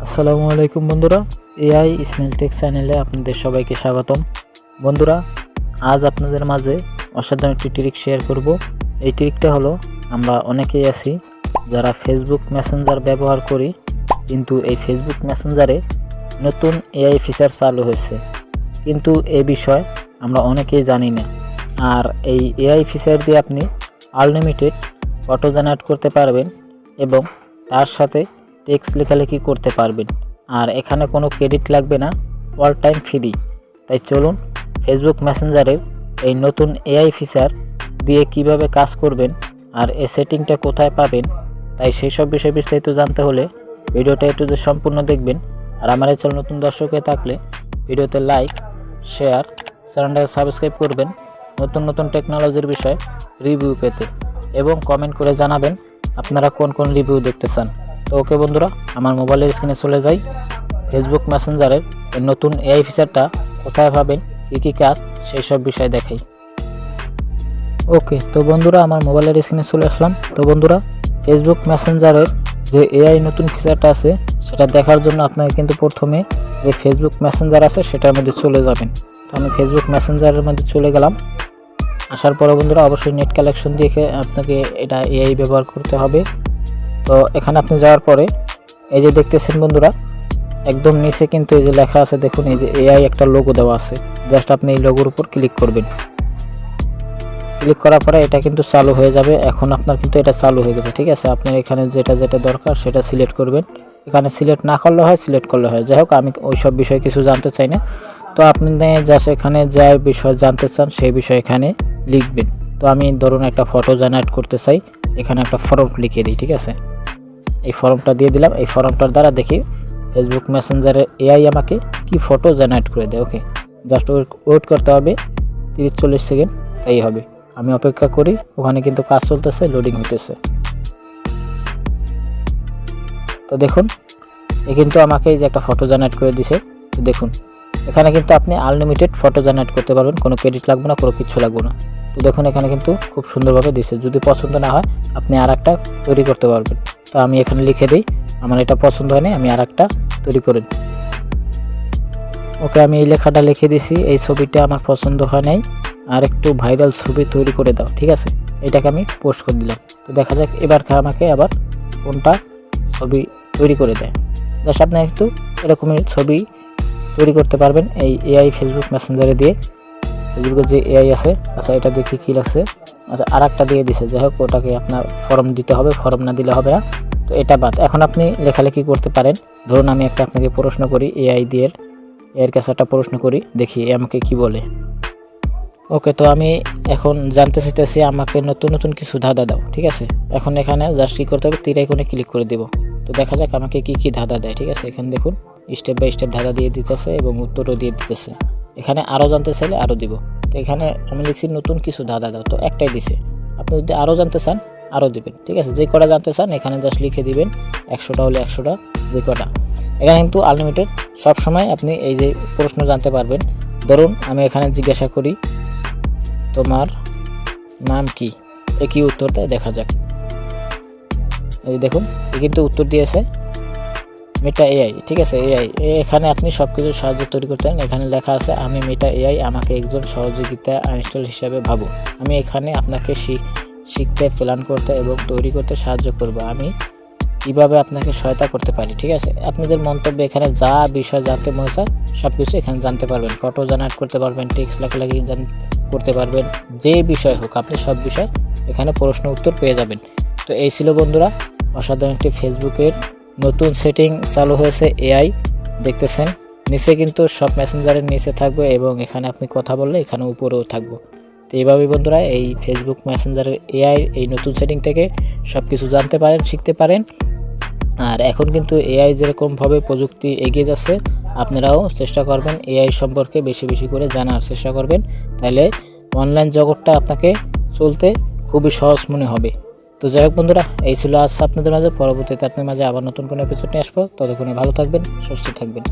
আসসালামু আলাইকুম বন্ধুরা, এআই ইসমাইল টেক চ্যানেলে আপনাদের সবাইকে স্বাগতম। বন্ধুরা, আজ আপনাদের মাঝে অসাধারণ একটি ট্রিক শেয়ার করব। এই ট্রিকটা হলো, আমরা অনেকেই আছি যারা ফেসবুক মেসেঞ্জার ব্যবহার করি, কিন্তু এই ফেসবুক মেসেঞ্জারে নতুন এআই ফিচার চালু হয়েছে, কিন্তু এই বিষয় আমরা অনেকেই জানি না। আর এই এআই ফিচার দিয়ে আপনি আনলিমিটেড ফটো জেনারেট করতে পারবেন এবং তার সাথে টেক্সট লেখালেখি করতে পারবেন। আর এখানে কোনো ক্রেডিট লাগবে না, অল টাইম ফ্রি। তাই চলুন ফেসবুক মেসেঞ্জারের এই নতুন এআই ফিচার দিয়ে কিভাবে কাজ করবেন আর এই সেটিংটা কোথায় পাবেন, তাই সেই সব বিষয়ে বিস্তারিত জানতে হলে ভিডিওটা একটু সম্পূর্ণ দেখবেন। আর আমার এই চ্যানেল নতুন দর্শক হয়ে থাকলে ভিডিওতে লাইক, শেয়ার, চ্যানেলটাকে সাবস্ক্রাইব করবেন নতুন নতুন টেকনোলজির বিষয়ে রিভিউ পেতে, এবং কমেন্ট করে জানাবেন আপনারা কোন কোন রিভিউ দেখতে চান। তো ওকে বন্ধুরা, আমার মোবাইলের স্ক্রিনে চলে যাই। ফেসবুক মেসেঞ্জারের এই নতুন এআই ফিচারটা কোথায় পাবেন, কী কাজ, সেই সব বিষয় দেখাই। ওকে, তো বন্ধুরা আমার মোবাইলের স্ক্রিনে চলে আসলাম। তো বন্ধুরা, ফেসবুক মেসেঞ্জারের যে এআই নতুন ফিচারটা আছে সেটা দেখার জন্য আপনাকে কিন্তু প্রথমে যে ফেসবুক মেসেঞ্জার আছে সেটার মধ্যে চলে যাবেন। তো আমি ফেসবুক মেসেঞ্জারের মধ্যে চলে গেলাম। আসার পরে বন্ধুরা অবশ্যই নেট কালেকশন দিয়ে আপনাকে এটা এআই ব্যবহার করতে হবে। তো এখানে আপনি যাওয়ার পরে এই যে দেখতেছেন বন্ধুরা, একদম নিচে কিন্তু এই যে লেখা আছে, দেখুন এই যে এআই একটা লোগো দেওয়া আছে। জাস্ট আপনি এই লোগোর উপর ক্লিক করবেন। ক্লিক করার পরে এটা কিন্তু চালু হয়ে যাবে। এখন আপনার কিন্তু এটা চালু হয়ে গেছে, ঠিক আছে। আপনার এখানে যেটা যেটা দরকার সেটা সিলেক্ট করবেন। এখানে সিলেক্ট না করলে হয়, সিলেক্ট করলে হয়। যাই হোক, আমি ওই সব বিষয়ে কিছু জানতে চাই না। তো আপনি জাস্ট এখানে যে বিষয় জানতে চান সেই বিষয় এখানে লিখবেন। তো আমি ধরুন একটা ফটো জেনারেট করতে চাই, এখানে একটা ফর্ম লিখে দিই, ঠিক আছে। এই ফর্মটা দিয়ে দিলাম। এই ফর্মটার দ্বারা দেখি ফেসবুক মেসেঞ্জারের এআই আমাকে কি ফটো জেনারেট করে দেয়। ওকে, জাস্ট ওয়েট করতে হবে 30-40 সেকেন্ড, তাই হবে। আমি অপেক্ষা করি। ওখানে কিন্তু কাজ চলতেছে, লোডিং হইতেছে। তো দেখুন, কিন্তু আমাকে এই যে একটা ফটো জেনারেট করে দিছে। তো দেখুন, এখানে কিন্তু আপনি আনলিমিটেড ফটো জেনারেট করতে পারবেন, কোনো ক্রেডিট লাগবে না, কোনো কিছু লাগবে না। তো দেখুন, এখানে কিন্তু খুব সুন্দরভাবে দিছে। যদি পছন্দ না হয় আপনি আর একটা তৈরি করতে পারবেন। তো আমি এখানে লিখে দিই, আমার এটা পছন্দ হয়নি, আমি আর একটা তৈরি করে দিই। ওকে, আমি এই লেখাটা লিখে দিছি, এই ছবিটা আমার পছন্দ হয় নাই, আর একটু ভাইরাল ছবি তৈরি করে দাও, ঠিক আছে। এটাকে আমি পোস্ট করে দিলাম। তো দেখা যাক এবার আমাকে আবার কোনটা ছবি তৈরি করে দেয়। জাস্ট আপনি একটু এরকমই ছবি তৈরি করতে পারবেন এই এআই ফেসবুক মেসেঞ্জারে দিয়ে। ফেসবুকের যে এআই আছে, আচ্ছা এটা দেখি কী লাগছে। আচ্ছা, আর একটা দিয়ে দিছে। যাই হোক, ওটাকে আপনার ফর্ম দিতে হবে, ফর্ম না দিলে হবে না। তো এটা বাদ। এখন আপনি লেখালেখি করতে পারেন। ধরুন আমি একটা আপনাকে প্রশ্ন করি, এআই দিয়ে এর কাছে একটা প্রশ্ন করি, দেখি এ আমাকে কি বলে। ওকে, তো আমি এখন জানতে চাইতেছি আমাকে নতুন নতুন কিছু ধাঁধা দাও, ঠিক আছে। এখন এখানে জাস্ট কী করতে হবে, তীর আইকনে ক্লিক করে দেব। তো দেখা যাক আমাকে কি কি ধাঁধা দেয়, ঠিক আছে। এখানে দেখুন স্টেপ বাই স্টেপ ধাঁধা দিয়ে দিতেছে এবং উত্তরও দিয়ে দিতেছে। এখানে আরও জানতে চাইলে আরও দিব। তো এখানে আমি লিখছি নতুন কিছু ধাঁধা দাও, তো একটাই দিছে। আপনি যদি আরও জানতে চান আরও দিবেন, ঠিক আছে। যে কটা জানতে চান এখানে জাস্ট লিখে দিবেন, 100টা হলে 100টা, যে কটা। এখানে কিন্তু আনলিমিটেড সবসময় আপনি এই যে প্রশ্ন জানতে পারবেন। ধরুন আমি এখানে জিজ্ঞাসা করি, তোমার নাম কি, এ কি উত্তর দেয় দেখা যাক। এই দেখুন, এ কিন্তু উত্তর দিয়েছে মেটা এআই, ঠিক আছে। এআই এখানে আপনি সব কিছু সাহায্য তৈরি করতেন। এখানে লেখা আছে, আমি মেটা এআই, আমাকে একজন সহযোগিতা ইনস্টল হিসাবে ভাবো। আমি এখানে আপনাকে শিখতে, প্ল্যান করতে এবং তৈরি করতে সাহায্য করব। আমি কীভাবে আপনাকে সহায়তা করতে পারি, ঠিক আছে। আপনাদের মন্তব্য এখানে যা বিষয় জানতে মনে চায় সব কিছু এখানে জানতে পারবেন। ফটো জেনারেট করতে পারবেন, টেক্সট লেখালেখি করতে পারবেন, যে বিষয় হোক আপনি সব বিষয় এখানে প্রশ্ন উত্তর পেয়ে যাবেন। তো এই ছিল বন্ধুরা অসাধারণ একটি ফেসবুকের নতুন সেটিং চালু হয়েছে এআই। দেখতেছেন নিচে কিন্তু সব মেসেঞ্জারের নিচে থাকবে এবং এখানে আপনি কথা বললে এখানে উপরেও থাকবে। তো এইভাবেই বন্ধুরা এই ফেসবুক মেসেঞ্জারের এআই এই নতুন সেটিং থেকে সব কিছু জানতে পারেন, শিখতে পারেন। আর এখন কিন্তু এআই যেরকমভাবে প্রযুক্তি এগিয়ে যাচ্ছে, আপনারাও চেষ্টা করবেন এআই সম্পর্কে বেশি বেশি করে জানার চেষ্টা করবেন। তাহলে অনলাইন জগৎটা আপনাকে চলতে খুবই সহজ মনে হবে। তো যাই হোক বন্ধুরা, এই ছিল আজ আপনাদের মাঝে। পরবর্তীতে আপনার মাঝে আবার নতুন কোনো এপিসোড নিয়ে আসবো। ততক্ষণে ভালো থাকবেন, সুস্থ থাকবেন।